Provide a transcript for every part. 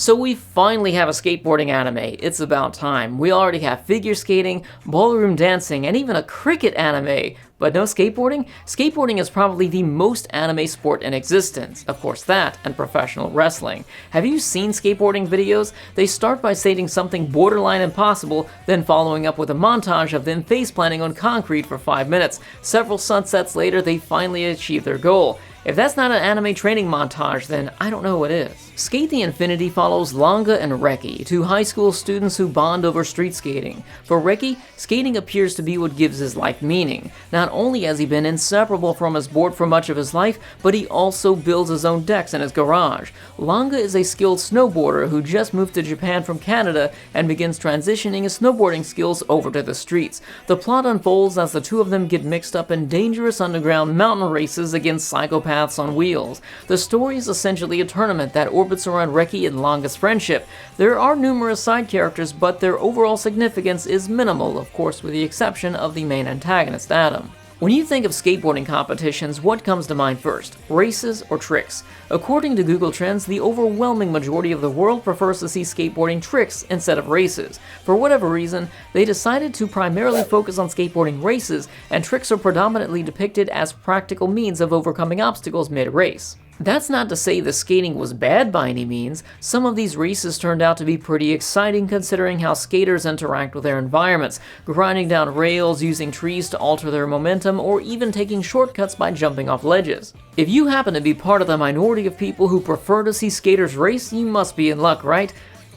So we finally have a skateboarding anime. It's about time. We already have figure skating, ballroom dancing, and even a cricket anime. But no skateboarding? Skateboarding is probably the most anime sport in existence. Of course that, and professional wrestling. Have you seen skateboarding videos? They start by stating something borderline impossible, then following up with a montage of them face-planting on concrete for 5 minutes. Several sunsets later, they finally achieve their goal. If that's not an anime training montage, then I don't know what is. Skate the Infinity follows Langa and Reki, two high school students who bond over street skating. For Reki, skating appears to be what gives his life meaning. Not only has he been inseparable from his board for much of his life, but he also builds his own decks in his garage. Langa is a skilled snowboarder who just moved to Japan from Canada and begins transitioning his snowboarding skills over to the streets. The plot unfolds as the two of them get mixed up in dangerous underground mountain races against psychopaths on wheels. The story is essentially a tournament that orbits around Reki and Langa's friendship. There are numerous side characters, but their overall significance is minimal, of course with the exception of the main antagonist, Adam. When you think of skateboarding competitions, what comes to mind first? Races or tricks? According to Google Trends, the overwhelming majority of the world prefers to see skateboarding tricks instead of races. For whatever reason, they decided to primarily focus on skateboarding races, and tricks are predominantly depicted as practical means of overcoming obstacles mid-race. That's not to say the skating was bad by any means. Some of these races turned out to be pretty exciting considering how skaters interact with their environments, grinding down rails, using trees to alter their momentum, or even taking shortcuts by jumping off ledges. If you happen to be part of the minority of people who prefer to see skaters race, you must be in luck, right?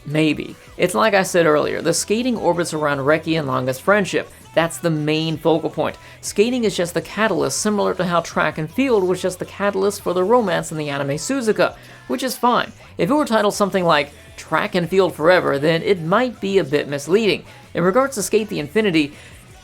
Maybe. It's like I said earlier, the skating orbits around Reki and Langa's friendship. That's the main focal point. Skating is just the catalyst, similar to how track and field was just the catalyst for the romance in the anime Suzuka, which is fine. If it were titled something like Track and Field Forever, then it might be a bit misleading. In regards to Skate the Infinity,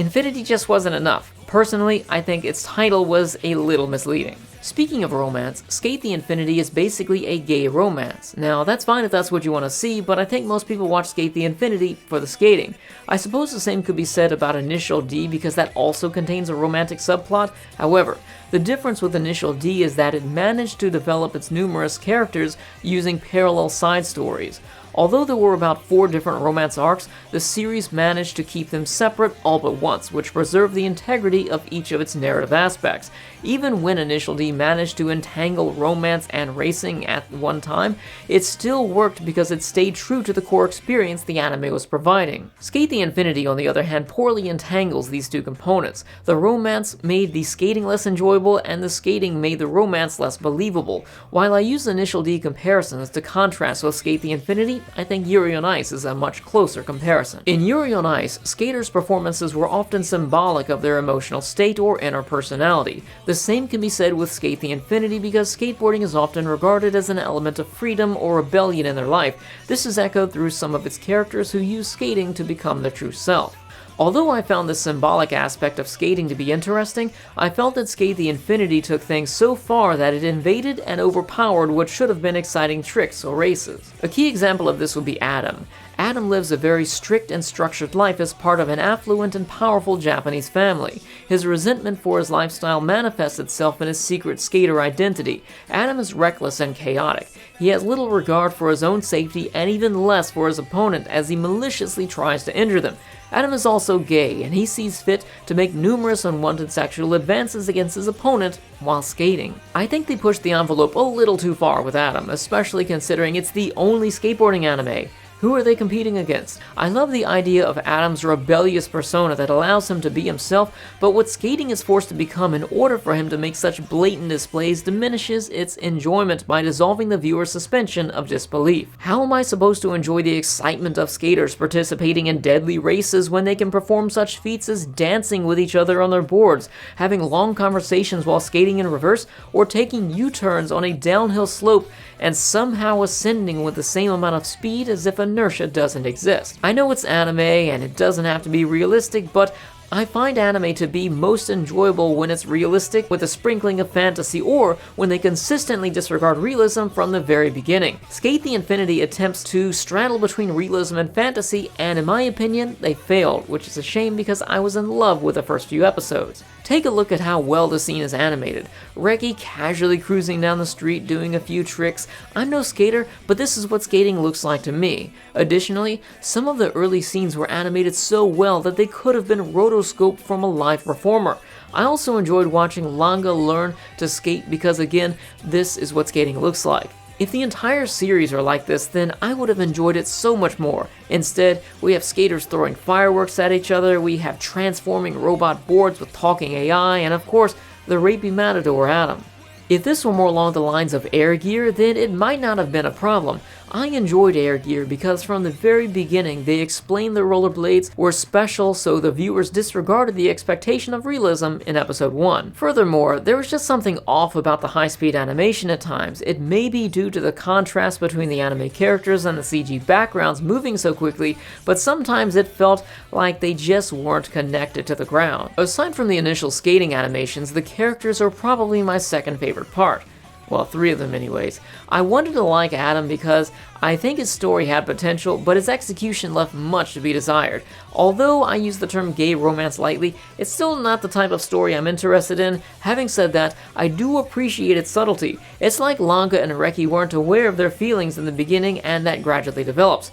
Infinity just wasn't enough. Personally, I think its title was a little misleading. Speaking of romance, Skate the Infinity is basically a gay romance. Now, that's fine if that's what you want to see, but I think most people watch Skate the Infinity for the skating. I suppose the same could be said about Initial D because that also contains a romantic subplot. However, the difference with Initial D is that it managed to develop its numerous characters using parallel side stories. Although there were about 4 different romance arcs, the series managed to keep them separate all but once, which preserved the integrity of each of its narrative aspects. Even when Initial D managed to entangle romance and racing at one time, it still worked because it stayed true to the core experience the anime was providing. Skate the Infinity, on the other hand, poorly entangles these two components. The romance made the skating less enjoyable, and the skating made the romance less believable. While I use Initial D comparisons to contrast with Skate the Infinity, I think Yuri on Ice is a much closer comparison. In Yuri on Ice, skaters' performances were often symbolic of their emotional state or inner personality. The same can be said with Skate the Infinity because skateboarding is often regarded as an element of freedom or rebellion in their life. This is echoed through some of its characters who use skating to become their true self. Although I found the symbolic aspect of skating to be interesting, I felt that Skate the Infinity took things so far that it invaded and overpowered what should have been exciting tricks or races. A key example of this would be Adam. Adam lives a very strict and structured life as part of an affluent and powerful Japanese family. His resentment for his lifestyle manifests itself in his secret skater identity. Adam is reckless and chaotic. He has little regard for his own safety and even less for his opponent as he maliciously tries to injure them. Adam is also gay, and he sees fit to make numerous unwanted sexual advances against his opponent while skating. I think they pushed the envelope a little too far with Adam, especially considering it's the only skateboarding anime. Who are they competing against? I love the idea of Adam's rebellious persona that allows him to be himself, but what skating is forced to become in order for him to make such blatant displays diminishes its enjoyment by dissolving the viewer's suspension of disbelief. How am I supposed to enjoy the excitement of skaters participating in deadly races when they can perform such feats as dancing with each other on their boards, having long conversations while skating in reverse, or taking U-turns on a downhill slope and somehow ascending with the same amount of speed as if inertia doesn't exist? I know it's anime and it doesn't have to be realistic, but I find anime to be most enjoyable when it's realistic with a sprinkling of fantasy, or when they consistently disregard realism from the very beginning. Sk8 the Infinity attempts to straddle between realism and fantasy, and in my opinion, they failed, which is a shame because I was in love with the first few episodes. Take a look at how well the scene is animated. Reki casually cruising down the street doing a few tricks. I'm no skater, but this is what skating looks like to me. Additionally, some of the early scenes were animated so well that they could have been rotoscoped from a live performer. I also enjoyed watching Langa learn to skate because, again, this is what skating looks like. If the entire series are like this, then I would have enjoyed it so much more. Instead, we have skaters throwing fireworks at each other, we have transforming robot boards with talking AI, and of course, the rapey matador Adam. If this were more along the lines of Air Gear, then it might not have been a problem. I enjoyed Air Gear because from the very beginning they explained the rollerblades were special, so the viewers disregarded the expectation of realism in episode 1. Furthermore, there was just something off about the high-speed animation at times. It may be due to the contrast between the anime characters and the CG backgrounds moving so quickly, but sometimes it felt like they just weren't connected to the ground. Aside from the initial skating animations, the characters are probably my second favorite part. Well, 3 of them anyways. I wanted to like Adam because I think his story had potential, but his execution left much to be desired. Although I use the term gay romance lightly, it's still not the type of story I'm interested in. Having said that, I do appreciate its subtlety. It's like Langa and Reki weren't aware of their feelings in the beginning, and that gradually develops.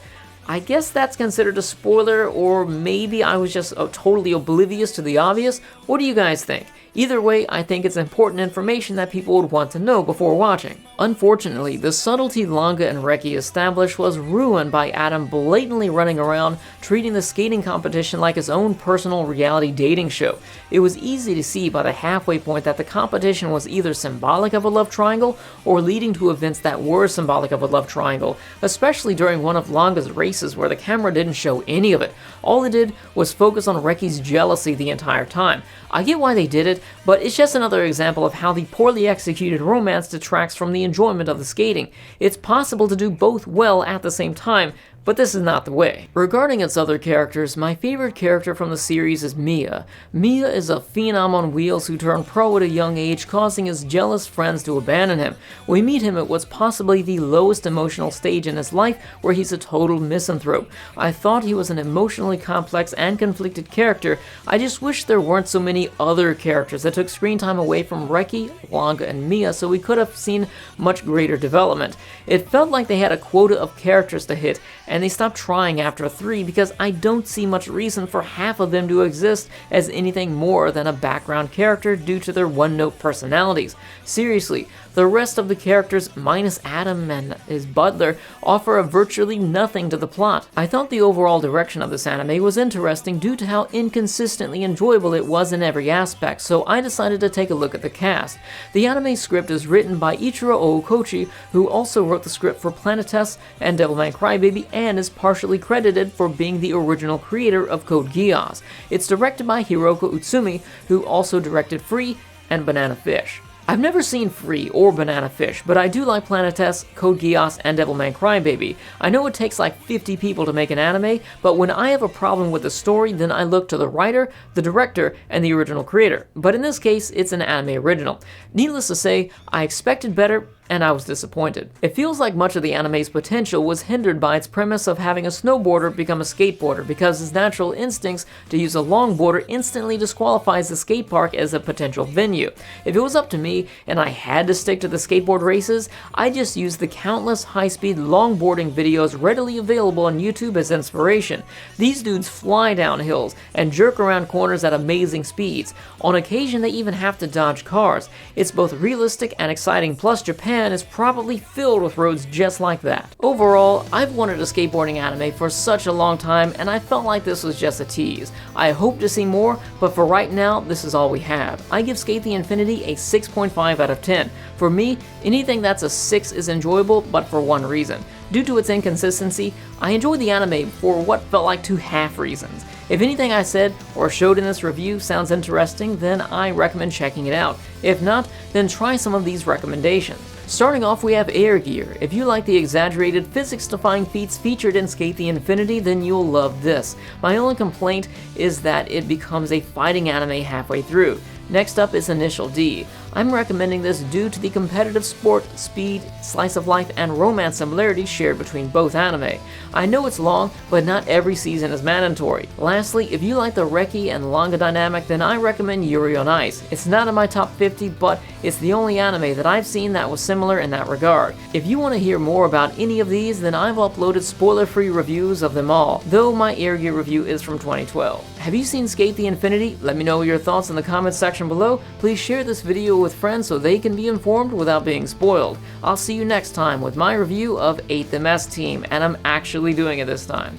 I guess that's considered a spoiler, or maybe I was just totally oblivious to the obvious. What do you guys think? Either way, I think it's important information that people would want to know before watching. Unfortunately, the subtlety Langa and Reki established was ruined by Adam blatantly running around treating the skating competition like his own personal reality dating show. It was easy to see by the halfway point that the competition was either symbolic of a love triangle or leading to events that were symbolic of a love triangle, especially during one of Langa's races where the camera didn't show any of it. All it did was focus on Reki's jealousy the entire time. I get why they did it, but it's just another example of how the poorly executed romance detracts from the enjoyment of the skating. It's possible to do both well at the same time, but this is not the way. Regarding its other characters, my favorite character from the series is Mia. Mia is a phenom on wheels who turned pro at a young age, causing his jealous friends to abandon him. We meet him at what's possibly the lowest emotional stage in his life, where he's a total misanthrope. I thought he was an emotionally complex and conflicted character. I just wish there weren't so many other characters that took screen time away from Reki, Langa, and Mia, so we could have seen much greater development. It felt like they had a quota of characters to hit, and they stopped trying after 3 because I don't see much reason for half of them to exist as anything more than a background character due to their one-note personalities. Seriously, the rest of the characters, minus Adam and his butler, offer virtually nothing to the plot. I thought the overall direction of this anime was interesting due to how inconsistently enjoyable it was in every aspect, so I decided to take a look at the cast. The anime script is written by Ichiro Oukochi, who also wrote the script for Plasmatize and Devilman Crybaby, and is partially credited for being the original creator of Code Geass. It's directed by Hiroko Utsumi, who also directed Free and Banana Fish. I've never seen Free or Banana Fish, but I do like Plasmatize, Code Geass, and Devilman Crybaby. I know it takes like 50 people to make an anime, but when I have a problem with the story, then I look to the writer, the director, and the original creator. But in this case, it's an anime original. Needless to say, I expected better, and I was disappointed. It feels like much of the anime's potential was hindered by its premise of having a snowboarder become a skateboarder, because his natural instincts to use a longboarder instantly disqualifies the skate park as a potential venue. If it was up to me, and I had to stick to the skateboard races, I just used the countless high-speed longboarding videos readily available on YouTube as inspiration. These dudes fly down hills and jerk around corners at amazing speeds. On occasion, they even have to dodge cars. It's both realistic and exciting, plus Japan is probably filled with roads just like that. Overall, I've wanted a skateboarding anime for such a long time, and I felt like this was just a tease. I hope to see more, but for right now, this is all we have. I give Sk8 the Infinity a 6.5 out of 10. For me, anything that's a 6 is enjoyable, but for one reason. Due to its inconsistency, I enjoyed the anime for what felt like 2 half reasons. If anything I said or showed in this review sounds interesting, then I recommend checking it out. If not, then try some of these recommendations. Starting off, we have Air Gear. If you like the exaggerated, physics-defying feats featured in Sk8 the Infinity, then you'll love this. My only complaint is that it becomes a fighting anime halfway through. Next up is Initial D. I'm recommending this due to the competitive sport, speed, slice of life, and romance similarities shared between both anime. I know it's long, but not every season is mandatory. Lastly, if you like the Reki and Manga dynamic, then I recommend Yuri on Ice. It's not in my top 50, but it's the only anime that I've seen that was similar in that regard. If you want to hear more about any of these, then I've uploaded spoiler-free reviews of them all, though my Air Gear review is from 2012. Have you seen Sk8 the Infinity? Let me know your thoughts in the comments section below. Please share this video with friends so they can be informed without being spoiled. I'll see you next time with my review of 8 The Mess Team, and I'm actually doing it this time.